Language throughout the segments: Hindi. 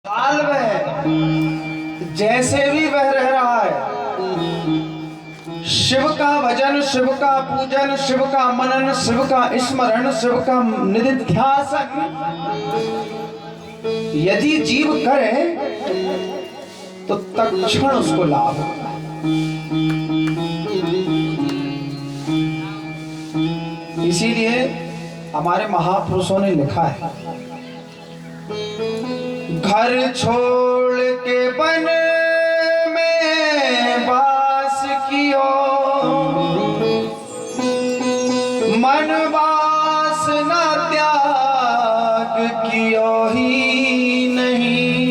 हाल में जैसे भी वह रह रहा है, शिव का भजन, शिव का पूजन, शिव का मनन, शिव का स्मरण, शिव का निधिध्यासन यदि जीव करे तो तत्क्षण उसको लाभ होगा। इसीलिए हमारे महापुरुषों ने लिखा है, घर छोड़ के वन में वास कियो, मन वासना त्याग कियो ही नहीं,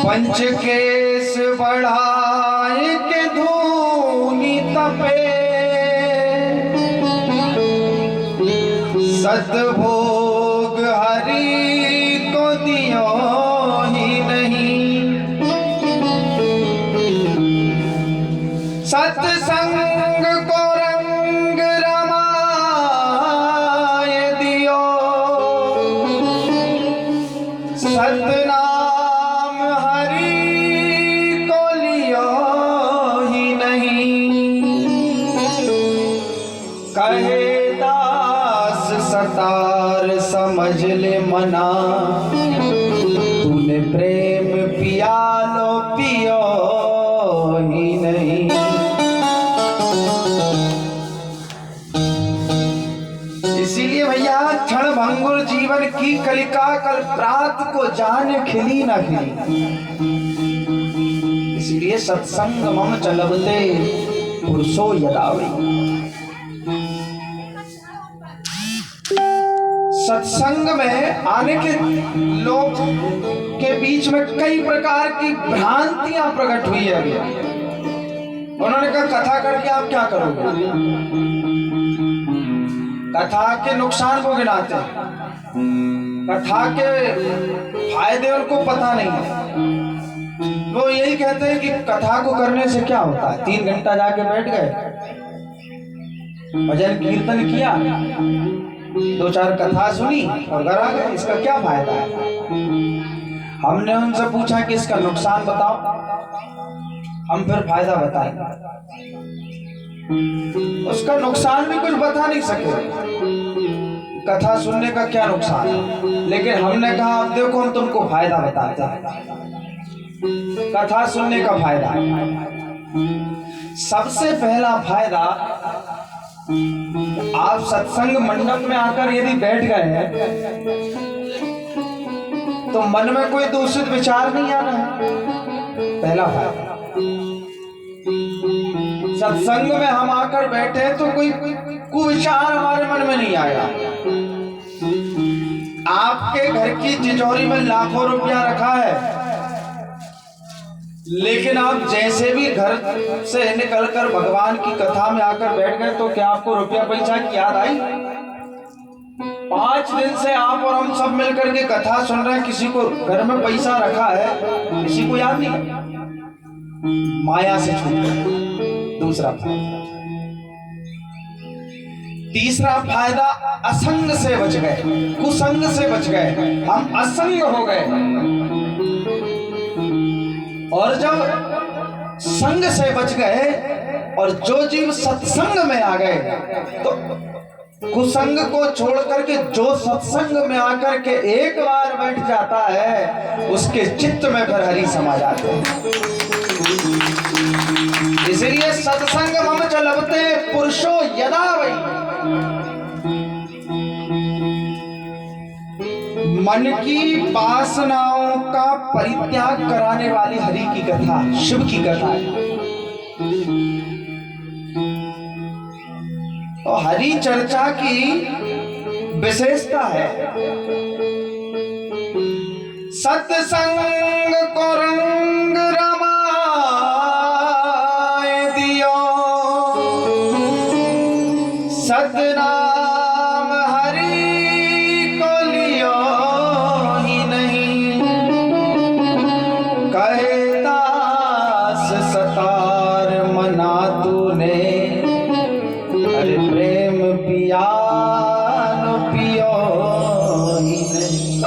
पंच केस बढ़ाए के धूनी तपे, सद्भोग हरि को दियो ही नहीं, सत्संग को रंग रमाए दियो, सतनाम हरि को लियो ही नहीं, कहे सतार समझ ले मना, तूने प्रेम पिया लो पियो ही नहीं। इसीलिए भैया क्षण भंगुर जीवन की कलिका, कल प्रात को जाने खिली ना खिली। इसीलिए सत्संग मम चलबते पुरुषो यदावि। सत्संग में आने के लोग के बीच में कई प्रकार की भ्रांतियां प्रकट हुई है। उन्होंने कहा कथा करके आप क्या करोगे, कथा के नुकसान को गिनाते हैं, कथा के फायदे उनको पता नहीं है। वो यही कहते हैं कि कथा को करने से क्या होता है, 3 घंटा जाके बैठ गए, भजन कीर्तन किया, 2-4 कथा सुनी और घर आ गए, इसका क्या फायदा है। हमने उनसे पूछा कि इसका नुकसान बताओ, हम फिर फायदा बताएंगे। उसका नुकसान भी कुछ बता नहीं सके, कथा सुनने का क्या नुकसान है। लेकिन हमने कहा अब देखो हम तुमको फायदा बताते हैं, कथा सुनने का फायदा। सबसे पहला फायदा, आप सत्संग मंडप में आकर यदि बैठ गए हैं तो मन में कोई दूषित विचार नहीं आना है, पहला फायदा। सत्संग में हम आकर बैठे तो कोई कुविचार हमारे मन में नहीं आएगा। आपके घर की तिजोरी में लाखों रुपया रखा है, लेकिन आप जैसे भी घर से निकलकर भगवान की कथा में आकर बैठ गए तो क्या आपको रुपया पैसा की याद आई? 5 दिन से आप और हम सब मिलकर के कथा सुन रहे हैं, किसी को घर में पैसा रखा है, किसी को याद नहीं, माया से छूट गया। दूसरा फायदा। तीसरा फायदा, असंग से बच गए, कुसंग से बच गए, हम असंग हो गए। और जब संग से बच गए और जो जीव सत्संग में आ गए तो कुसंग को छोड़ करके जो सत्संग में आकर के एक बार बैठ जाता है, उसके चित्त में फिर हरि समा जाते हैं। इसलिए सत्संग मम चलबते पुरुषो यदावि। मन की वासनाओं का परित्याग कराने वाली हरि की कथा, शिव की कथा है। और हरि चर्चा की विशेषता है, सत्संग को रंग रमाए दियो, सतना प्रेम पिया लो पियो ही नहीं।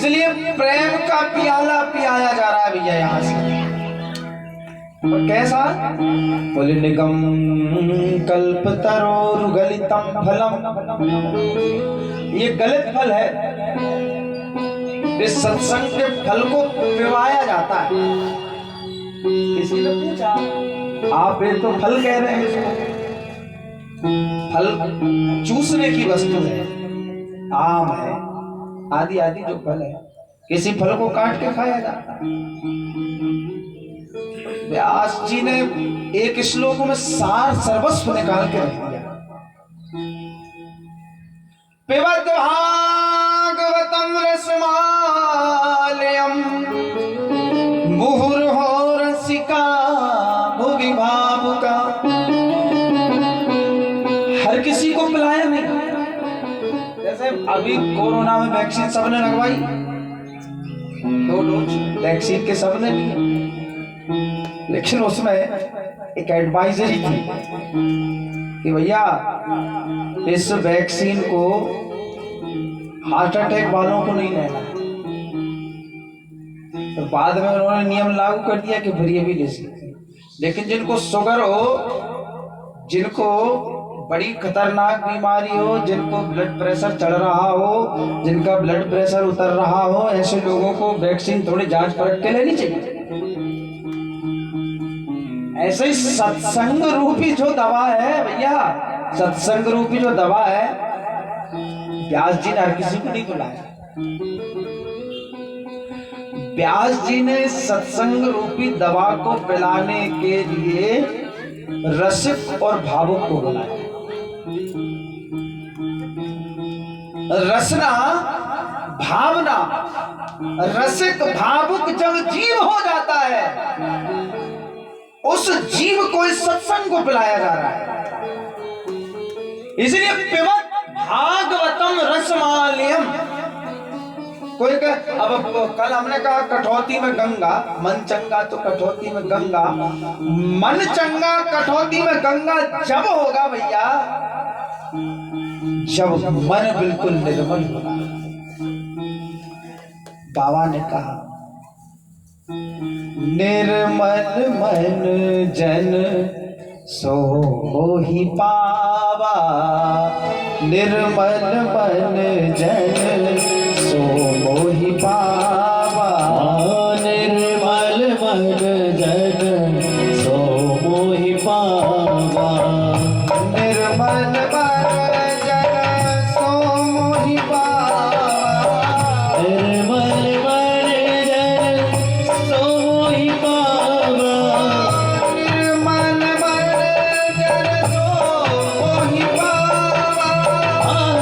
इसलिए प्रेम का प्याला पियाया जा रहा है भैया यहाँ से। और कैसा? बोले निगम कल्पतरो गलितम फलम, ये गलत फल है। इस सत्संग के फल को पिवाया जाता है। किसी ने पूछा आप ये तो फल कह रहे हैं इसको, फल चूसने की वस्तु है, आम है आदि आदि जो फल है, किसी फल को काट के खाया जाता है। व्यास जी ने एक श्लोक में सार सर्वस्व निकाल के रख दिया। पिबत भागवतम रसमालयम मुहुर्हो रसिका भुवि भावुका। हर किसी को पिलाया नहीं। जैसे अभी कोरोना में वैक्सीन सबने लगवाई, 2 डोज वैक्सीन के सबने लिए, लेकिन उसमें एक एडवाइजरी थी कि भैया इस वैक्सीन को हार्ट अटैक वालों को नहीं लेना। तो बाद में उन्होंने नियम लागू कर दिया कि फिर ये भी ले सकते हैं, लेकिन जिनको शुगर हो, जिनको बड़ी खतरनाक बीमारी हो, जिनको ब्लड प्रेशर चढ़ रहा हो, जिनका ब्लड प्रेशर उतर रहा हो, ऐसे लोगों को वैक्सीन थोड़ी जांच परख के लेनी चाहिए। ऐसे ही सत्संग रूपी जो दवा है भैया, सत्संग रूपी जो दवा है, व्यास जी ने हर किसी को नहीं बुलाया। व्यास जी ने सत्संग रूपी दवा को पिलाने के लिए रसिक और भावुक को बुलाया। रसना भावना, रसिक भावुक जब जीव हो जाता है, उस जीव को इस सत्संग को पिलाया जा रहा है। इसलिए पिबत भागवतम रसमालयम। कोई अब कल हमने कहा कठौती में गंगा, मन चंगा तो कठौती में गंगा। मन चंगा कठौती में गंगा जब होगा भैया, जब मन बिल्कुल निर्मल होगा। बाबा ने कहा निर्मल मन जन सो मोहि पावा, निर्मल मन जन सो मोहि पावा, निर्मल मन जन सो मोहि पावा, निर्मल मन जन सो मोहि पावा, निर्मल मन जन सो मोहि पावा, निर्मल मन जन सो मोहि पावा,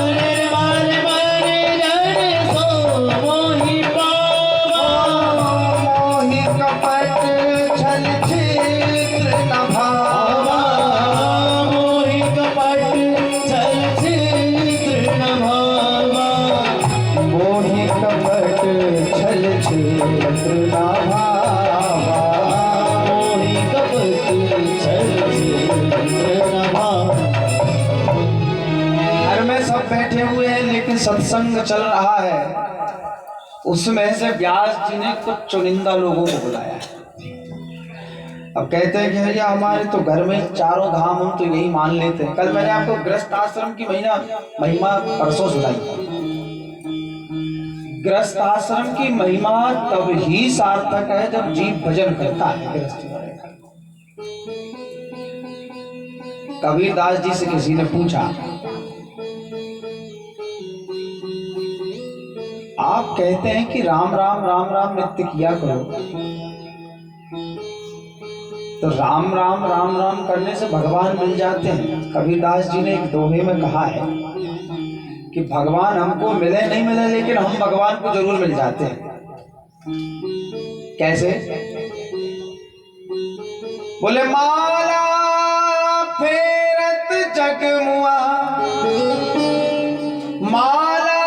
निर्मल मन जन सो मोहि पावा, मोहि कपट छल छिद्र न भावा, मोहि कपट छल छिद्र न भावा, मोहि कपट छल छिद्र न भावा, मोहि कपट छल छिद्र न भावा। घर में सब बैठे हुए हैं लेकिन सत्संग चल रहा है। उसमें से व्यास जी ने कुछ चुनिंदा लोगों को बुलाया। अब कहते हैं कि भैया हमारे तो घर में चारों धाम, हम तो यही मान लेते हैं। कल मैंने आपको गृहस्थ आश्रम की महिमा परसों सुनाई। गृहस्थ आश्रम की महिमा तब ही सार्थक है जब जीव भजन करता है। गृहस्थ कबीरदास जी से किसी ने पूछा, आप कहते हैं कि राम राम राम राम नित्य किया करो, तो राम राम राम राम करने से भगवान मिल जाते हैं। कबीरदास जी ने एक दोहे में कहा है कि भगवान हमको मिले नहीं मिले, लेकिन हम भगवान को जरूर मिल जाते हैं। कैसे? बोले माला फेरत जगमुआ, माला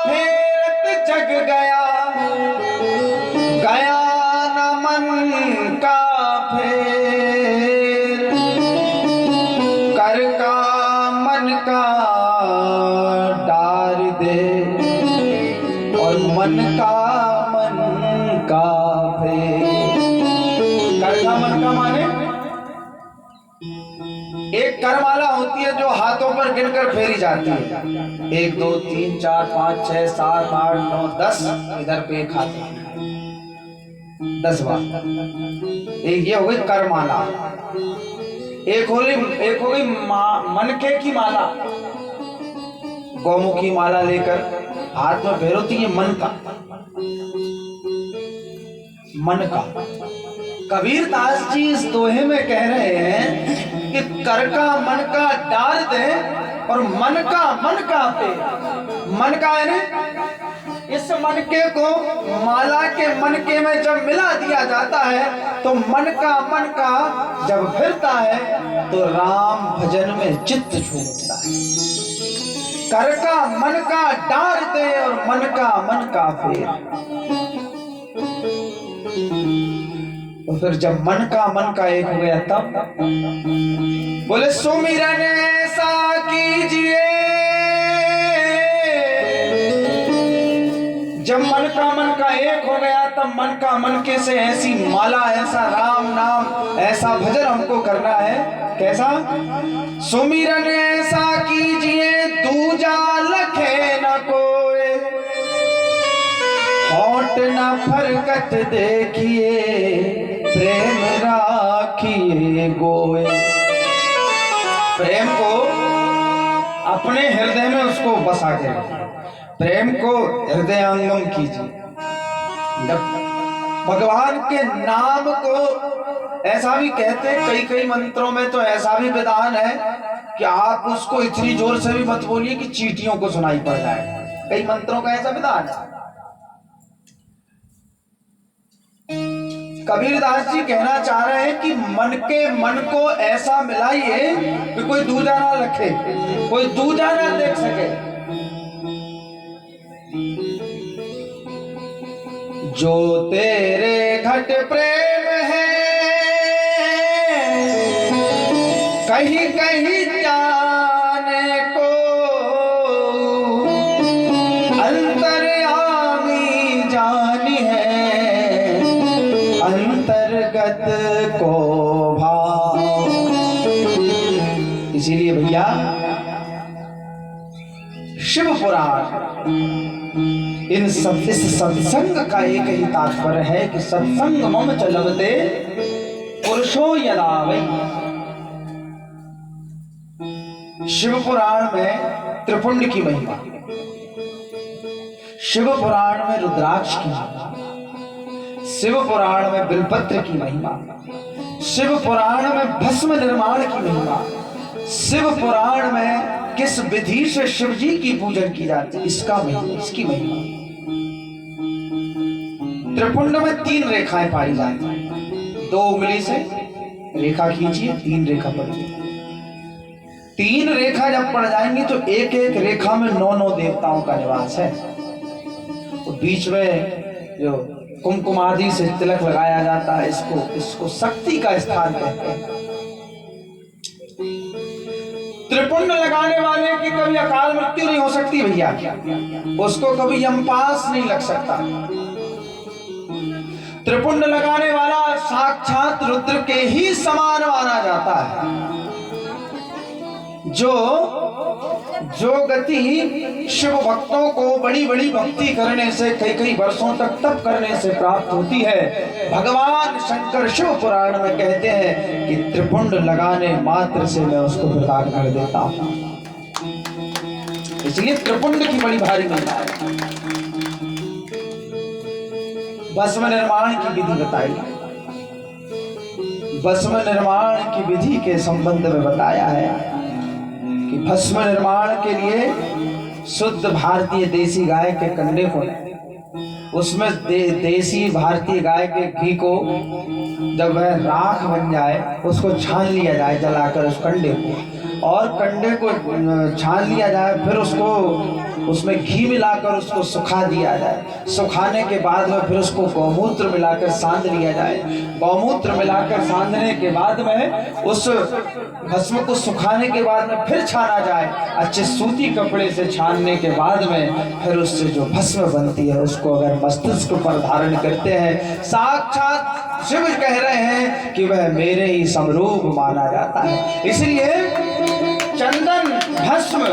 फेरत जग गया, गया न मन का फेर, कर का मन का डार दे और मन का फेर। करका मन का माने एक करमाला होती है जो हाथों पर गिनकर फेरी जाती है। 1 2 3 4 5 6 7 8 9 10, इधर पे एक हाथ 10 बार। एक ये हो गई करमाला। एक हो गई मनके की माला। गौमुखी माला लेकर हाथ में फेरोती है मन का। कबीर दास जी इस दोहे में कह रहे हैं कि कर का मन का डाल दे और मन का पे। मन का है ना, इस मनके को माला के मनके में जब मिला दिया जाता है तो मन का जब फिरता है तो राम भजन में चित्त झूमता है। कर का मन का डाल दे और मन का फेर। तो फिर जब मन का एक हो गया तब बोले सुमिरन ऐसा कीजिए। जब मन का एक हो गया तब मन के से ऐसी माला, ऐसा राम नाम, ऐसा भजन हमको करना है। कैसा? सुमिरन ऐसा कीजिए दूजा लखे न कोई, होठ न फरकत देखिए प्रेम राखिए गोए। प्रेम को अपने हृदय में उसको बसा के रखिए, प्रेम को हृदयंगम कीजिए। जब भगवान के नाम को ऐसा भी कहते हैं, कई मंत्रों में तो ऐसा भी विधान है कि आप उसको इतनी जोर से भी मत बोलिए कि चींटियों को सुनाई पड़ जाए। कई मंत्रों का ऐसा विधान है। कबीरदास जी कहना चाह रहे हैं कि मन को ऐसा मिलाइए कि कोई दूजा ना रखे, कोई दूजा ना देख सके। जो तेरे घट प्रेम है कहीं कहीं जाने को, अंतर्यामी जानी है अंतर्गत को भाव। इसीलिए भैया शिव पुराण इस सत्संग का एक ही तात्पर्य है कि सत्संग मम च लभते पुरुषो यदा वै। शिव पुराण में त्रिपुंड की महिमा, शिव पुराण में रुद्राक्ष की महिमा, शिव पुराण में बिलपत्र की महिमा, शिव पुराण में भस्म निर्माण की महिमा, शिव पुराण में किस विधि से शिव जी की पूजन की जाती है इसकी महिमा। त्रिपुंड में 3 रेखाएं पाई जाती हैं। 2 उंगली से रेखा खींचिए, 3 रेखा पड़ेगी। 3 रेखा जब पड़ जाएंगी तो एक रेखा में 9 देवताओं का निवास है। तो बीच में जो कुमकुम आदि से तिलक लगाया जाता है, इसको शक्ति का स्थान कहते हैं। त्रिपुंड लगाने वाले की कभी अकाल मृत्यु नहीं हो सकती भैया, उसको कभी यमपास नहीं लग सकता। त्रिपुंड लगाने वाला साक्षात रुद्र के ही समान माना जाता है। जो गति शिव भक्तों को बड़ी भक्ति करने से, कई वर्षों तक तप करने से प्राप्त होती है, भगवान शंकर शिव पुराण में कहते हैं कि त्रिपुंड लगाने मात्र से मैं उसको प्रदान कर देता हूं। इसलिए त्रिपुंड की बड़ी भारी महिमा है। भस्म निर्माण की विधि बताई, भस्म निर्माण की विधि के संबंध में बताया है कि भस्म निर्माण के लिए शुद्ध भारतीय देसी गाय के कंडे को, उसमें देसी भारतीय गाय के घी को जब वह राख बन जाए उसको छान लिया जाए जलाकर उस कंडे को, और कंडे को छान लिया जाए, फिर उसको उसमें घी मिलाकर उसको सुखा दिया जाए। सुखाने के बाद में फिर उसको गौमूत्र मिलाकर साँध लिया जाए। गौमूत्र मिलाकर साँधने के बाद में उस भस्म को सुखाने के बाद में फिर छाना जाए। अच्छे सूती कपड़े से छानने के बाद में फिर उससे जो भस्म बनती है उसको अगर मस्तिष्क पर धारण करते हैं, साक्षात शिव कह रहे हैं कि वह मेरे ही समरूप माना जाता है। इसलिए चंदन भस्म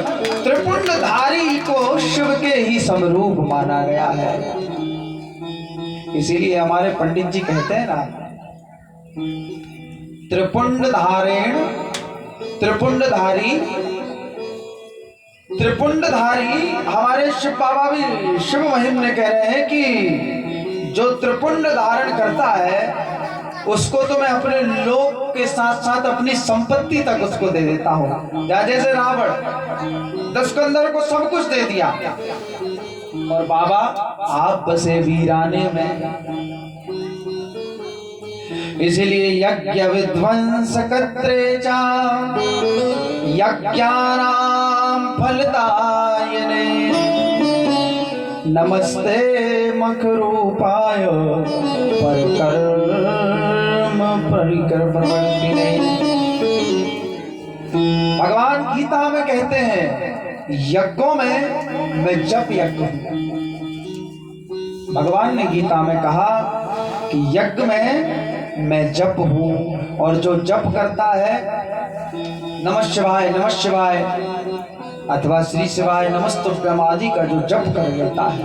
त्रिपुंडधारी को शिव के ही समरूप माना गया है। इसीलिए हमारे पंडित जी कहते हैं ना, त्रिपुंडधारेण त्रिपुंडधारी त्रिपुंडधारी। हमारे शिव बाबा भी शिव महिम ने कह रहे हैं कि जो त्रिपुंड धारण करता है उसको तो मैं अपने लोक के साथ साथ अपनी संपत्ति तक उसको दे देता हूँ। जैसे रावण दशकंदर को सब कुछ दे दिया और बाबा आप बसे वीराने में। इसलिए यज्ञ विध्वंस कर्त्रे च यज्ञानां फलदायिने नमस्ते मखरूपाय परकर्म परिकर्मवर्तिने। भगवान गीता में कहते हैं यज्ञों में मैं जप यज्ञ हूं। भगवान ने गीता में कहा कि यज्ञ में मैं जप हूं, और जो जप करता है नमः शिवाय अथवा श्री शिवाय नमस्तुभ्यम आदि का जो जप कर लेता है,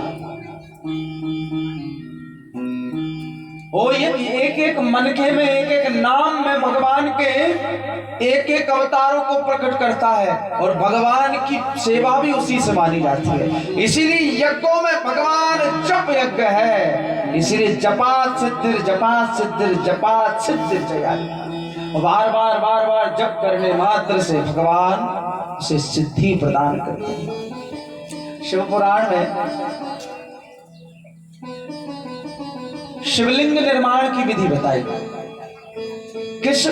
वो ये एक एक मनके में एक एक नाम में भगवान के एक एक अवतारों को प्रकट करता है और भगवान की सेवा भी उसी से मानी जाती है। इसीलिए यज्ञों में भगवान जप यज्ञ है। इसीलिए जपात सिद्धिर जपात सिद्धिर जपात सिद्धिर जया। बार बार जप करने मात्र से भगवान उसे सिद्धि प्रदान करते हैं। शिव पुराण में शिवलिंग निर्माण की विधि बताई। किस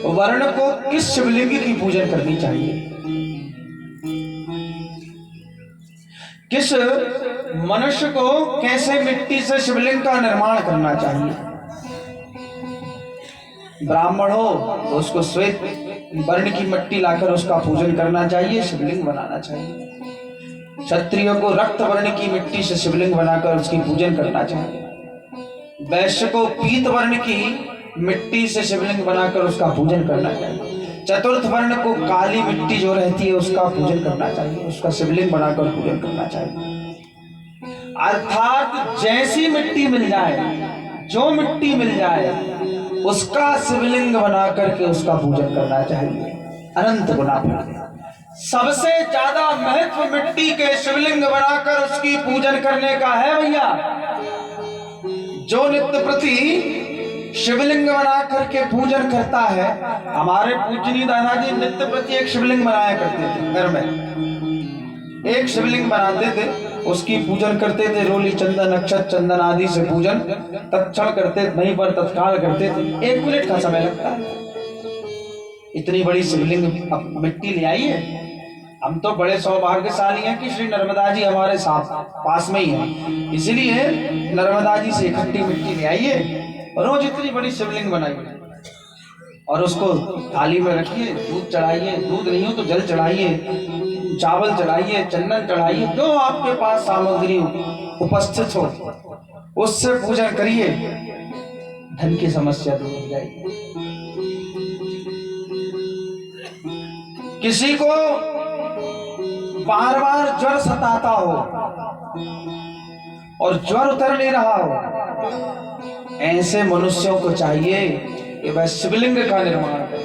वर्ण को किस शिवलिंग की पूजन करनी चाहिए, किस मनुष्य को कैसे मिट्टी से शिवलिंग का निर्माण करना चाहिए। ब्राह्मण हो तो उसको श्वेत वर्ण की मिट्टी लाकर उसका पूजन करना चाहिए, शिवलिंग बनाना चाहिए। क्षत्रिय को रक्त वर्ण की मिट्टी से शिवलिंग बनाकर उसकी पूजन करना चाहिए। वैश्य को पीत वर्ण की मिट्टी से शिवलिंग बनाकर उसका पूजन करना चाहिए। चतुर्थ वर्ण को काली मिट्टी जो रहती है उसका पूजन करना चाहिए, उसका शिवलिंग बनाकर पूजन करना चाहिए। अर्थात जैसी मिट्टी मिल जाए, जो मिट्टी मिल जाए उसका शिवलिंग बना करके उसका पूजन करना चाहिए। अनंत गुना सबसे ज्यादा महत्व मिट्टी के शिवलिंग बनाकर उसकी पूजन करने का है भैया। जो नित्य प्रति शिवलिंग बना करके पूजन करता है, हमारे पूजनीय दादाजी नित्य प्रति एक शिवलिंग बनाया करते थे। घर में एक शिवलिंग बनाते थे, उसकी पूजन करते थे। रोली चंदन अक्षत चंदन आदि से पूजन तत्क्षण करते, वहीं पर तत्काल करते थे। 1 मिनट का समय लगता है। इतनी बड़ी शिवलिंग अब मिट्टी ले आइए। हम तो बड़े सौभाग्यशाली हैं कि श्री नर्मदा जी हमारे साथ पास में ही हैं। इसलिए नर्मदा जी से इकट्ठी मिट्टी ले आइए और रोज इतनी बड़ी शिवलिंग बनाइए और उसको थाली में रखिए। दूध चढ़ाइए, दूध नहीं हो तो जल चढ़ाइए, चावल चढ़ाइए, चंदन चढ़ाइए, जो आपके पास सामग्री उपस्थित हो उससे पूजन करिए। धन की समस्या दूर हो जाएगी। किसी को बार बार ज्वर सताता हो और ज्वर उतर नहीं रहा हो, ऐसे मनुष्यों को चाहिए कि वह शिवलिंग का निर्माण करे।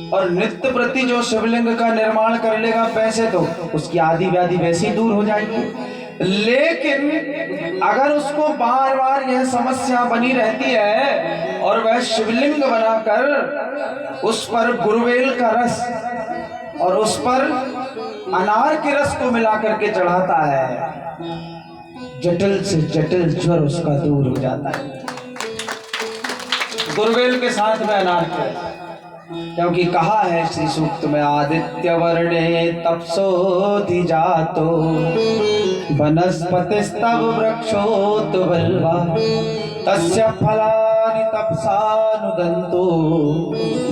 और नित्य प्रति जो शिवलिंग का निर्माण कर लेगा पैसे तो उसकी आदि व्याधि वैसी दूर हो जाएगी। लेकिन अगर उसको बार बार यह समस्या बनी रहती है और वह शिवलिंग बनाकर उस पर गुरुवेल का रस और उस पर अनार के रस को मिलाकर के चढ़ाता है, जटिल से जटिल ज्वर उसका दूर हो जाता है। गुरुवेल के साथ में अनार के रस। क्योंकि कहा है श्री सूक्त में, आदित्य वर्णे तपसोधि जातो वनस्पतिस्तव वृक्षोत बल्वा तस्य फलानि तपसानुदन्तो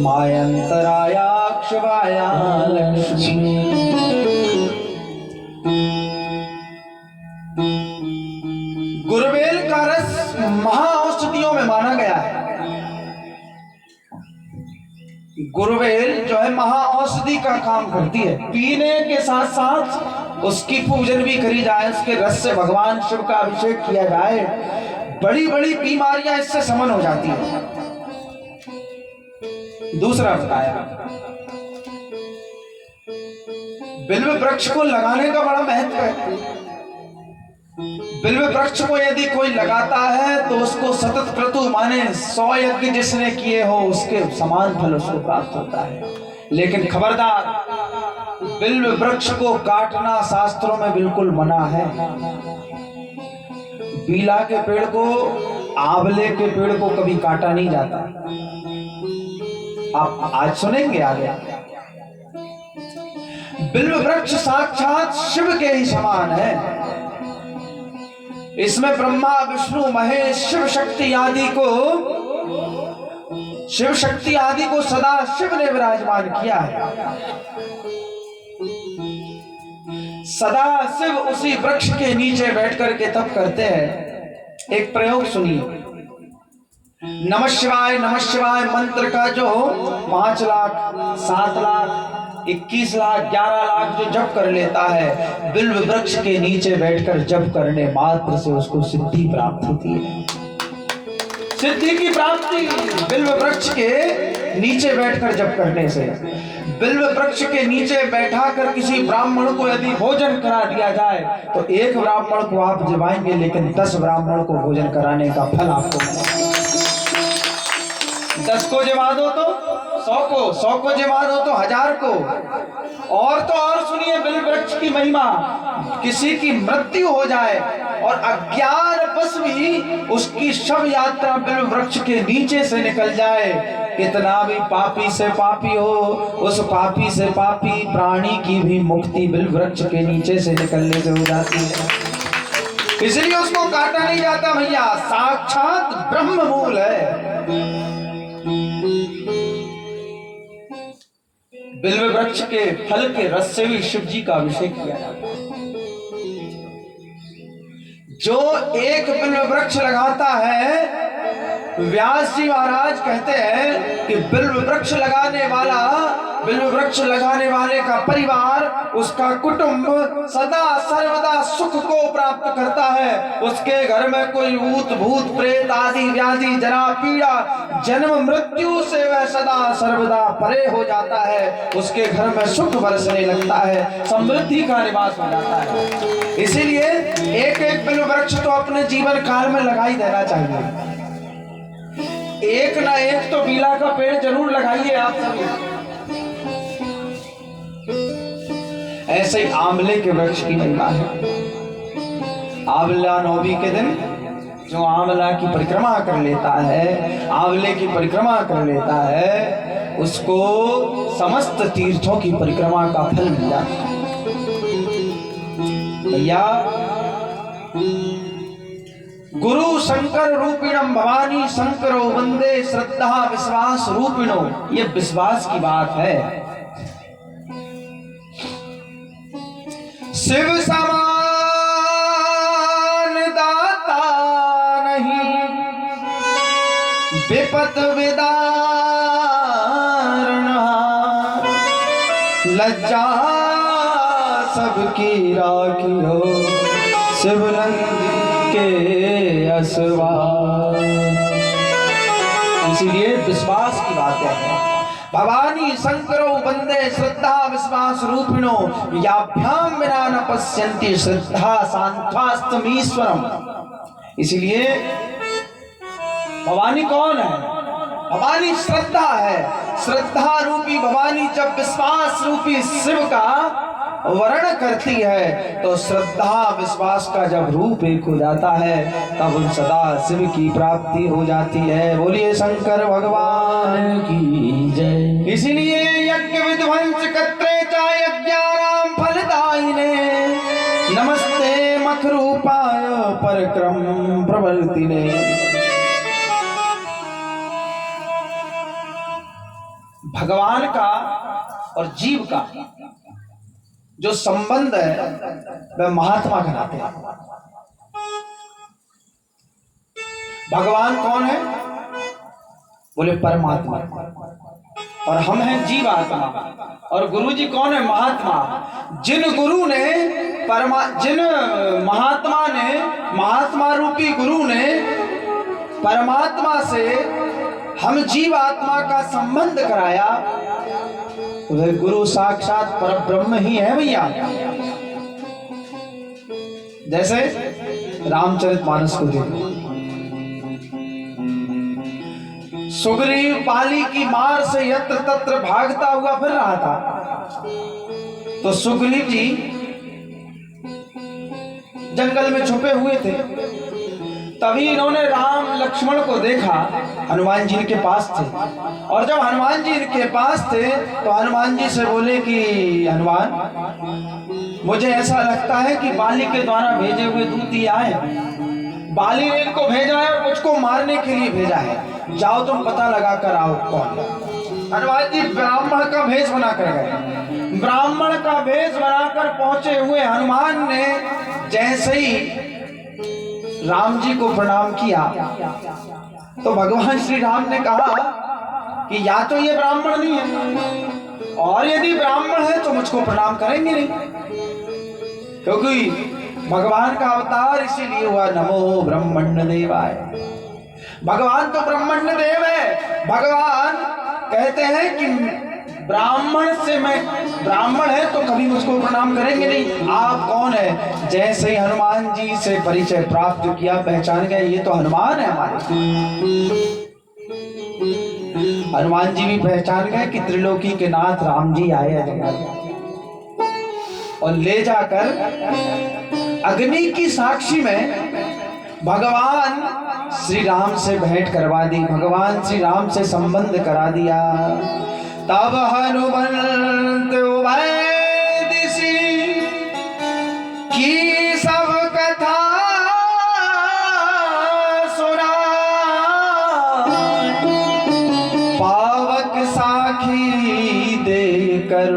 मायंतराया क्षवाया लक्ष्मी। गुरुबेल का रस महाऔषधियों में माना गया है। गुरुबेल जो है महाऔषधि का काम करती है। पीने के साथ साथ उसकी पूजन भी करी जाए, उसके रस से भगवान शिव का अभिषेक किया जाए, बड़ी बड़ी बीमारियां इससे शमन हो जाती है। दूसरा बताया, बिल्व वृक्ष को लगाने का बड़ा महत्व है। बिल्व वृक्ष को यदि कोई लगाता है तो उसको सतत क्रतु माने 100 यज्ञ जिसने किए हो उसके समान फल उसको प्राप्त होता है। लेकिन खबरदार, बिल्व वृक्ष को काटना शास्त्रों में बिल्कुल मना है। बीला के पेड़ को, आंवले के पेड़ को कभी काटा नहीं जाता। आप आज सुनेंगे आगे। बिल्व वृक्ष साक्षात शिव के ही समान है। इसमें ब्रह्मा विष्णु महेश शिव शक्ति आदि को सदा शिव ने विराजमान किया है। सदा शिव उसी वृक्ष के नीचे बैठ करके तप करते हैं। एक प्रयोग सुनिए। नमः शिवाय मंत्र का जो 5 लाख 7 लाख 21 लाख 11 लाख जो जप कर लेता है, बिल्व वृक्ष के नीचे बैठकर जप करने मात्र से उसको सिद्धि प्राप्त होती है। सिद्धि की प्राप्ति बिल्व वृक्ष के नीचे बैठकर जप करने से। बिल्व वृक्ष के नीचे बैठा कर किसी ब्राह्मण को यदि भोजन करा दिया जाए तो एक ब्राह्मण को आप जिवाएंगे, लेकिन 10 ब्राह्मण को भोजन कराने का फल आपको मिलेगा। 10 को जमा दो तो 100 को जमा दो तो 1000 को। और तो और सुनिए बिल्व वृक्ष की महिमा। किसी की मृत्यु हो जाए और अज्ञानवश भी उसकी शव यात्रा बिल्व वृक्ष के नीचे से निकल जाए, कितना भी पापी से पापी हो, उस पापी से पापी प्राणी की भी मुक्ति बिल्व वृक्ष के नीचे से निकलने से हो जाती है। इसलिए उसको काटा नहीं जाता भैया, साक्षात ब्रह्म मूल है। बिल्व वृक्ष के फल के रस से भी शिव जी का अभिषेक किया जाता है। जो एक बिल्व वृक्ष लगाता है, व्यास जी महाराज कहते हैं कि बिल्व वृक्ष लगाने वाले का परिवार, उसका कुटुंब सदा सर्वदा सुख को प्राप्त करता है। उसके घर में कोई भूत प्रेत आदि व्याधि जरा पीड़ा जन्म मृत्यु से वह सदा सर्वदा परे हो जाता है। उसके घर में सुख बरसने लगता है, समृद्धि का निवास हो जाता है। इसीलिए एक एक बिल्व वृक्ष तो अपने जीवन काल में लगा ही देना चाहिए। एक ना एक तो बीला का पेड़ जरूर लगाइए आप सभी। ऐसे ही आंवले के वृक्ष की महिमा है। आंवला नवमी के दिन जो आंवला की परिक्रमा कर लेता है, आंवले की परिक्रमा कर लेता है, उसको समस्त तीर्थों की परिक्रमा का फल मिल जाता है। भैया, गुरु शंकर रूपिणम भवानी शंकरो वंदे श्रद्धा विश्वास रूपिणो, ये विश्वास की बात है। शिव समान दाता नहीं, विपत विदारण, लज्जा सबकी राखी हो, शिवनंद के असवार। इसीलिए विश्वास की बात है। भवानी शंकरो वंदे श्रद्धा विश्वास रूपिणो, याभ्याम विना न पश्यन्ति श्रद्धा सांत्वास्तमीश्वरम। इसीलिए भवानी कौन है? भवानी श्रद्धा है। श्रद्धा रूपी भवानी जब विश्वास रूपी शिव का वर्ण करती है, तो श्रद्धा विश्वास का जब रूप एक हो जाता है तब उन सदा शिव की प्राप्ति हो जाती है। बोलिए शंकर भगवान की जय। इसीलिए यज्ञ विध्वंस कत्रे चा यज्ञानां फलदायिने नमस्ते मख रूपाय परक्रम प्रवर्तिने। भगवान का और जीव का जो संबंध है वह महात्मा कहलाते हैं। भगवान कौन है? बोले परमात्मा, और हम हैं जीवात्मा। और गुरु जी कौन है? महात्मा। जिन गुरु ने जिन महात्मा ने, महात्मा रूपी गुरु ने परमात्मा से हम जीवात्मा का संबंध कराया, वह गुरु साक्षात परब्रह्म ही है भैया। जैसे रामचरितमानस को देखो, सुग्रीव बाली की मार से यत्र तत्र भागता हुआ फिर रहा था, तो सुग्रीव जी जंगल में छुपे हुए थे। तभी इन्होंने राम लक्ष्मण को देखा, हनुमान जी के पास थे। और जब हनुमान जी के पास थे तो हनुमान जी से बोले कि हनुमान, मुझे ऐसा लगता है कि बाली के द्वारा भेजे हुए दूत ही आए। बाली ने इनको भेजा है और मुझको मारने के लिए भेजा है, जाओ तुम पता लगा कर आओ कौन। हनुमान जी ब्राह्मण का भेष बना कर गए। ब्राह्मण का भेष बनाकर पहुंचे हुए हनुमान ने जैसे ही राम जी को प्रणाम किया तो भगवान श्री राम ने कहा कि या तो ये ब्राह्मण नहीं है, और यदि ब्राह्मण है तो मुझको प्रणाम करेंगे नहीं, क्योंकि भगवान का अवतार इसीलिए हुआ नमो ब्रह्मण्य देवाय। भगवान तो ब्रह्मण्य देव है। भगवान कहते हैं कि ब्राह्मण से मैं, ब्राह्मण है तो कभी मुझको प्रणाम करेंगे नहीं, आप कौन है? जैसे ही हनुमान जी से परिचय प्राप्त किया, पहचान गए ये तो हनुमान है हमारे। हनुमान जी भी पहचान गए कि त्रिलोकी के नाथ राम जी आए हैं जंगल, और ले जाकर अग्नि की साक्षी में भगवान श्री राम से भेंट करवा दी, भगवान श्री राम से संबंध करा दिया। तब हनुमंत उभय दिशि की सब कथा सुना, पावक साखी देकर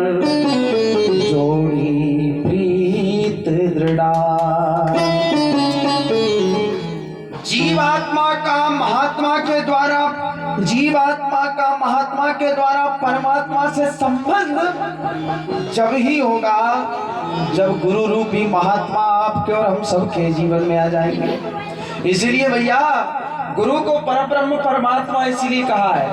जोड़ी प्रीत दृढ़ा। जीवात्मा का महात्मा के द्वारा, जीवात्मा का महात्मा के द्वारा परमात्मा से संबंध जब ही होगा जब गुरु रूपी महात्मा आपके और हम सबके जीवन में आ जाएंगे। इसीलिए भैया गुरु को परब्रह्म परमात्मा इसीलिए कहा है,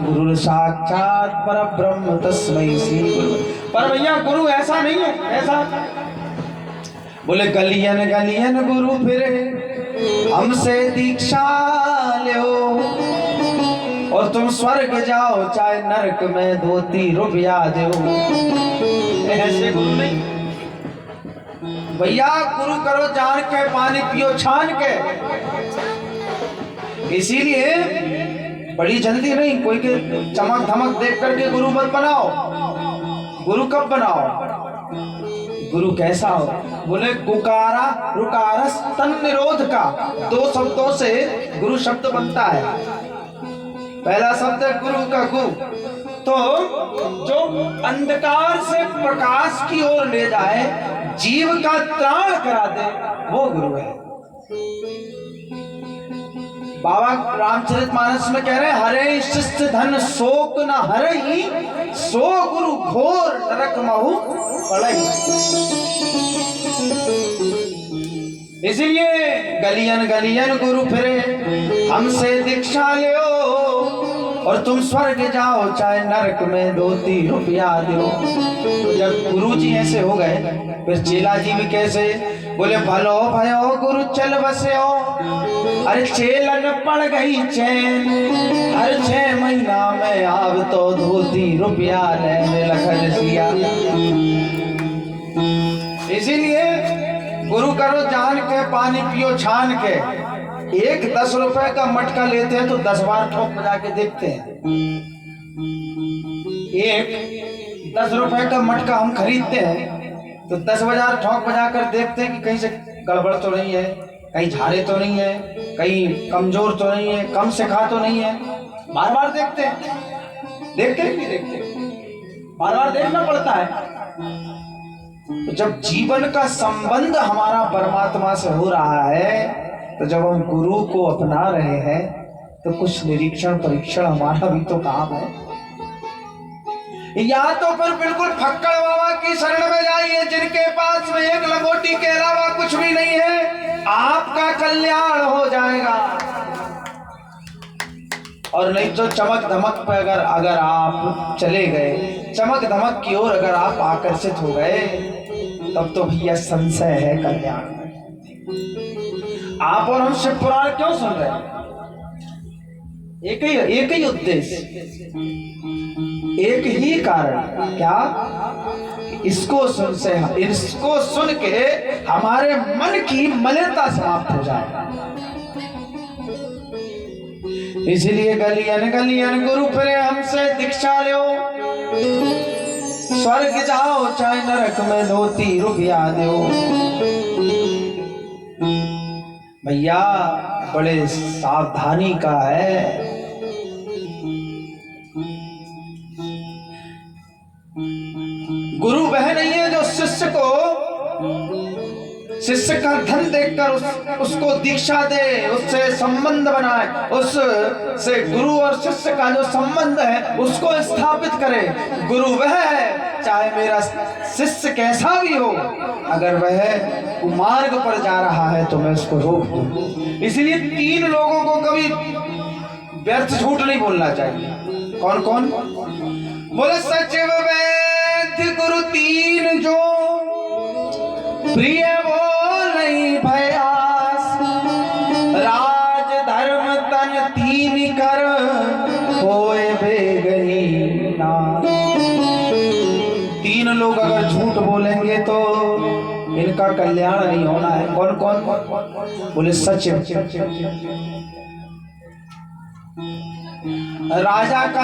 गुरु साक्षात परब्रह्म तस्मै श्री गुरु। पर भैया गुरु ऐसा नहीं है, ऐसा बोले गलियन गलियन गुरु फिरे हमसे दीक्षा लो, और तुम स्वर्ग जाओ चाहे नरक में 2-3 रुपया दो। ऐसे गुरु नहीं भैया, गुरु करो जान के, पानी पियो छान के। इसीलिए बड़ी जल्दी नहीं, कोई के चमक धमक देख करके गुरु मत बनाओ। गुरु कब बनाओ? गुरु कैसा हो? बोले कुकारा रुकारस तन निरोध का, 2 शब्दों से गुरु शब्द बनता है। पहला शब्द है गुरु का गु, तो जो अंधकार से प्रकाश की ओर ले जाए, जीव का त्राण करा दे, वो गुरु है। बाबा रामचरितमानस में कह रहे हैं, हरे शिष्य धन शोक न हरहि, सो गुरु घोर नरक महु पड़हि। इसलिए गलियन गलियन गुरु फिरे हमसे दीक्षा लो, और तुम स्वर्ग जाओ चाहे नरक में 2-3 रुपया दो। तो जब गुरु जी ऐसे हो गए, फिर चेला जी भी कैसे? बोले भलो भयो गुरु चल बस्यो, अरे चेलन पड़ गई चैन, हर 6 महीना में आव तो 2-3 रुपया लेने लखन सिया। इसीलिए गुरु करो जान के, पानी पियो छान के। एक 10 रुपए का मटका लेते हैं तो 10 बार ठोक बजा के देखते हैं। एक 10 रुपए का मटका हम खरीदते हैं तो 10 बार ठोक बजा कर देखते हैं कि कहीं से गड़बड़ तो नहीं है, कहीं झारे तो नहीं है, कहीं कमजोर तो नहीं है, कम से खा तो नहीं है। बार बार देखते हैं, देखते हैं कि देखते हैं, बार बार देखना पड़ता है। तो जब जीवन का संबंध हमारा परमात्मा से हो रहा है, तो जब हम गुरु को अपना रहे हैं, तो कुछ निरीक्षण परीक्षण हमारा भी तो काम है। या तो फिर बिल्कुल फक्कड़ बाबा की शरण में जाइए, जिनके पास में एक लंगोटी के अलावा कुछ भी नहीं है, आपका कल्याण हो जाएगा। और नहीं तो चमक धमक पे अगर आप चले गए, चमक धमक की ओर अगर आप आकर्षित हो गए, तब तो भैया संशय है कल्याण में। आप और हम शिव पुराण क्यों सुन रहे हैं? एक ही उद्देश्य, एक ही कारण, क्या? इसको सुन के हमारे मन की मलिनता समाप्त हो जाए। इसलिए गलियन गलियन गुरु फिरे हमसे दीक्षा लो, स्वर्ग जाओ चाहे नरक में 2-3 रुपया दो। भैया बड़े सावधानी का है। गुरु वह नहीं है जो शिष्य का धन देखकर उसको दीक्षा दे, उससे संबंध बनाए, उससे गुरु और शिष्य का जो संबंध है उसको स्थापित करे। गुरु वह है, चाहे मेरा शिष्य कैसा भी हो, अगर वह कुमार्ग पर जा रहा है तो मैं उसको रोक दूं। इसलिए 3 लोगों को कभी व्यर्थ झूठ नहीं बोलना चाहिए। कौन कौन? बोले सचिव वैद्य गुरु 3 जो, प्रिय वो नहीं भयास, राज धर्म तन 3 कर होए बेगही ना। 3 लोग अगर झूठ बोलेंगे तो इनका कल्याण नहीं होना है। कौन कौन? बोले सचिव, राजा का